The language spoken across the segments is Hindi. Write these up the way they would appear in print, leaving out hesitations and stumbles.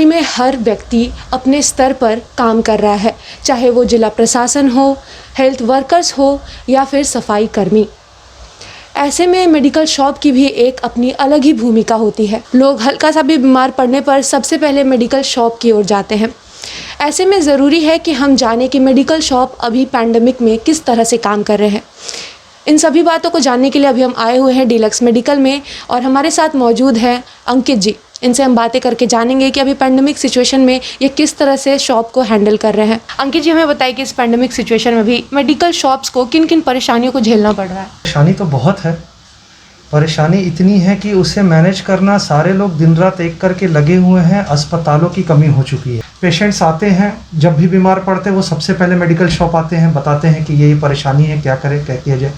महामारी में हर व्यक्ति अपने स्तर पर काम कर रहा है, चाहे वो जिला प्रशासन हो, हेल्थ वर्कर्स हो या फिर सफाई कर्मी। ऐसे में मेडिकल शॉप की भी एक अपनी अलग ही भूमिका होती है। लोग हल्का सा भी बीमार पड़ने पर सबसे पहले मेडिकल शॉप की ओर जाते हैं। ऐसे में ज़रूरी है कि हम जानें कि मेडिकल शॉप अभी पैंडेमिक में किस तरह से काम कर रहे हैं। इन सभी बातों को जानने के लिए अभी हम आए हुए हैं डीलक्स मेडिकल में और हमारे साथ मौजूद हैं अंकित जी। इनसे हम बातें करके जानेंगे कि अभी पैंडेमिक सिचुएशन में ये किस तरह से शॉप को हैंडल कर रहे हैं। अंकित जी, हमें बताइए कि इस पैंडेमिक सिचुएशन में भी मेडिकल शॉप्स को किन किन परेशानियों को झेलना पड़ रहा है। परेशानी तो बहुत है। परेशानी इतनी है कि उसे मैनेज करना सारे लोग दिन रात एक करके लगे हुए हैं। अस्पतालों की कमी हो चुकी है। पेशेंट्स आते हैं, जब भी बीमार पड़ते हैं वो सबसे पहले मेडिकल शॉप आते हैं, बताते हैं कि ये परेशानी है, क्या करें, क्या किया जाए।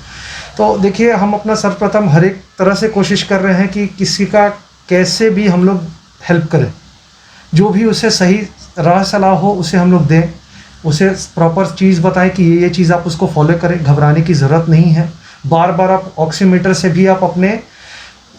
तो देखिए, हम अपना सर्वप्रथम हर एक तरह से कोशिश कर रहे हैं कि किसी का कैसे भी हम लोग हेल्प करें। जो भी उसे सही राह सलाह हो उसे हम लोग दें, उसे प्रॉपर चीज़ बताएं कि ये चीज़ आप उसको फॉलो करें। घबराने की ज़रूरत नहीं है। बार बार आप ऑक्सीमीटर से भी आप अपने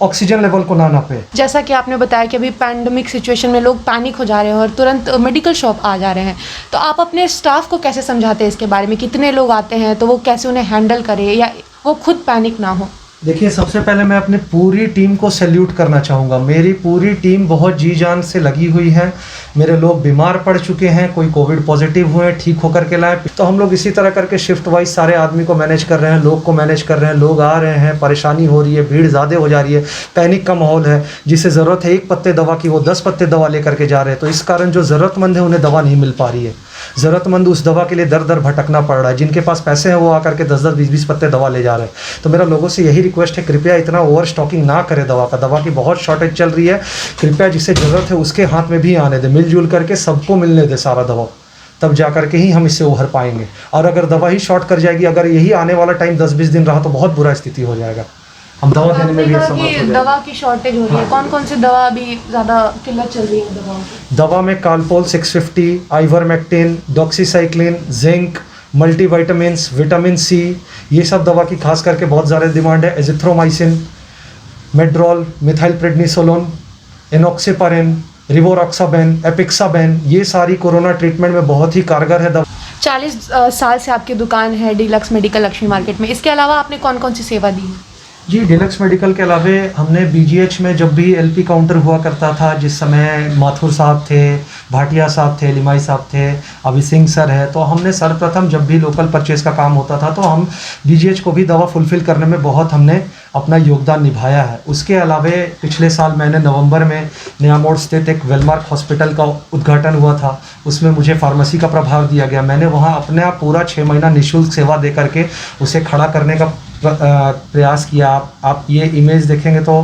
ऑक्सीजन लेवल को ना नापें। जैसा कि आपने बताया कि अभी पैंडेमिक सिचुएशन में लोग पैनिक हो जा रहे हैं और तुरंत मेडिकल शॉप आ जा रहे हैं, तो आप अपने स्टाफ को कैसे समझाते हैं इसके बारे में? कितने लोग आते हैं तो वो कैसे उन्हें हैंडल करें या वो खुद पैनिक ना हो? देखिए, सबसे पहले मैं अपनी पूरी टीम को सैल्यूट करना चाहूँगा। मेरी पूरी टीम बहुत जी जान से लगी हुई है। मेरे लोग बीमार पड़ चुके हैं, कोई कोविड पॉजिटिव हुए हैं, ठीक होकर के लाए। तो हम लोग इसी तरह करके शिफ्ट वाइज सारे आदमी को मैनेज कर रहे हैं, लोग को मैनेज कर रहे हैं। लोग आ रहे हैं, परेशानी हो रही है, भीड़ ज़्यादा हो जा रही है, पैनिक का माहौल है। जिसे ज़रूरत है 1 पत्ते दवा की, वो 10 पत्ते दवा लेकर के जा रहे हैं। तो इस कारण जो ज़रूरतमंद है उन्हें दवा नहीं मिल पा रही है। ज़रूरतमंद उस दवा के लिए दर दर भटकना पड़ रहा है। जिनके पास पैसे हैं वो आकर के 10-10, 20-20 पत्ते दवा ले जा रहे हैं। तो मेरा लोगों से यही रिक्वेस्ट है, कृपया इतना ओवर स्टॉकिंग ना करें दवा का। दवा की बहुत शॉर्टेज चल रही है। कृपया जिसे ज़रूरत है उसके हाथ में भी आने दें, मिलजुल करके सबको मिलने दें सारा दवा, तब जा करके ही हम इससे उभर पाएंगे। और अगर दवा ही शॉर्ट कर जाएगी, अगर यही आने वाला टाइम 10-20 दिन रहा तो बहुत बुरा स्थिति हो जाएगा। हम दवा देने में भी असमर्थ हो जाएंगे। दवा की शॉर्टेज हो रही है। कौन कौन सी दवा अभी ज़्यादा किल्लत चल रही है दवाओं की? दवा में Calpol 650, ivermectin, doxycycline, zinc, multivitamins, vitamin C, ये सब दवा की खास करके बहुत ज़्यादा डिमांड है। एजिथ्रोमाइसिन, मेड्रोल, मिथाइल प्रेडनिसोलोन, एनॉक्सिपारिन, रिवोरॉक्साबेन, एपिक्साबेन, ये सारी कोरोना ट्रीटमेंट में बहुत ही कारगर है दवा। 40 साल से आपकी दुकान है डीलक्स मेडिकल लक्ष्मी मार्केट में। इसके अलावा आपने कौन कौन सी सेवा दी है? जी, डीलक्स मेडिकल के अलावे हमने बीजीएच में जब भी एलपी काउंटर हुआ करता था, जिस समय माथुर साहब थे, भाटिया साहब थे, लिमाई साहब थे, अभी सिंह सर है, तो हमने सर्वप्रथम जब भी लोकल परचेज का काम होता था तो हम बीजीएच को भी दवा फुलफ़िल करने में बहुत हमने अपना योगदान निभाया है। उसके अलावे पिछले साल मैंने नवंबर में नया मोड़ स्थित एक वेलमार्क हॉस्पिटल का उद्घाटन हुआ था। उसमें मुझे फार्मेसी का प्रभार दिया गया। मैंने वहाँ अपना पूरा 6 महीना निःशुल्क सेवा दे करके उसे खड़ा करने का प्रयास किया। आप ये इमेज देखेंगे तो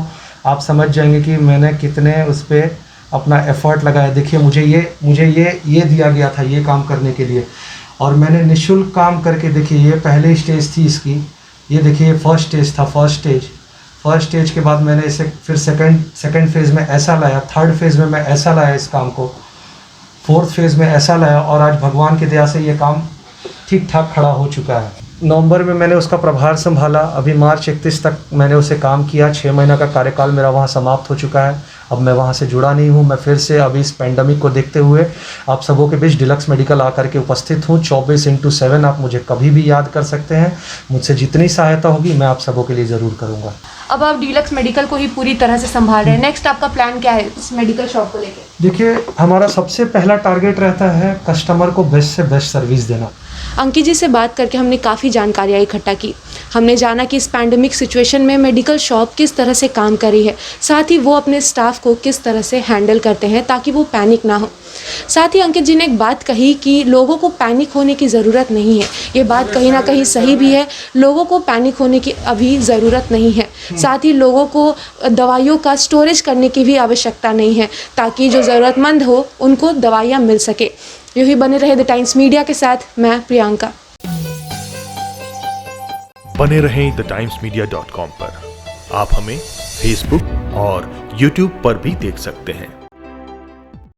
आप समझ जाएंगे कि मैंने कितने उस पर अपना एफर्ट लगाया। देखिए, मुझे ये दिया गया था ये काम करने के लिए, और मैंने निःशुल्क काम करके, देखिए ये पहले स्टेज थी इसकी, ये देखिए फर्स्ट स्टेज था। फर्स्ट स्टेज के बाद मैंने इसे फिर सेकंड फेज़ में ऐसा लाया, थर्ड फेज़ में मैं ऐसा लाया इस काम को, फोर्थ फेज़ में ऐसा लाया, और आज भगवान की दया से ये काम ठीक ठाक खड़ा हो चुका है। नवंबर में मैंने उसका प्रभार संभाला। अभी मार्च 31 तक मैंने उसे काम किया। 6 महीना का कार्यकाल मेरा वहाँ समाप्त हो चुका है। अब मैं वहाँ से जुड़ा नहीं हूँ। मैं फिर से अभी इस पेंडेमिक को देखते हुए आप सबों के बीच डीलक्स मेडिकल आकर के उपस्थित हूँ। 24/7 आप मुझे कभी भी याद कर सकते हैं। मुझसे जितनी सहायता होगी मैं आप सबों के लिए ज़रूर करूँगा। अब आप डीलक्स मेडिकल को ही पूरी तरह से संभाल रहे हैं। नेक्स्ट आपका प्लान क्या है इस मेडिकल शॉप को लेकर? देखिए, हमारा सबसे पहला टारगेट रहता है कस्टमर को बेस्ट से बेस्ट सर्विस देना। अंकित जी से बात करके हमने काफ़ी जानकारियाँ इकट्ठा की। हमने जाना कि इस पैंडेमिक सिचुएशन में मेडिकल शॉप किस तरह से काम कर रही है, साथ ही वो अपने स्टाफ को किस तरह से हैंडल करते हैं ताकि वो पैनिक ना हो। साथ ही अंकित जी ने एक बात कही कि लोगों को पैनिक होने की ज़रूरत नहीं है। ये बात कहीं ना कहीं सही भी है। लोगों को पैनिक होने की अभी ज़रूरत नहीं है। साथ ही लोगों को दवाइयों का स्टोरेज करने की भी आवश्यकता नहीं है, ताकि जो ज़रूरतमंद हो उनको दवाइयाँ मिल सके। यूँ ही बने रहे द टाइम्स मीडिया के साथ, मैं प्रियंका। बने रहें TheTimesMedia.com पर। आप हमें फेसबुक और यूट्यूब पर भी देख सकते हैं।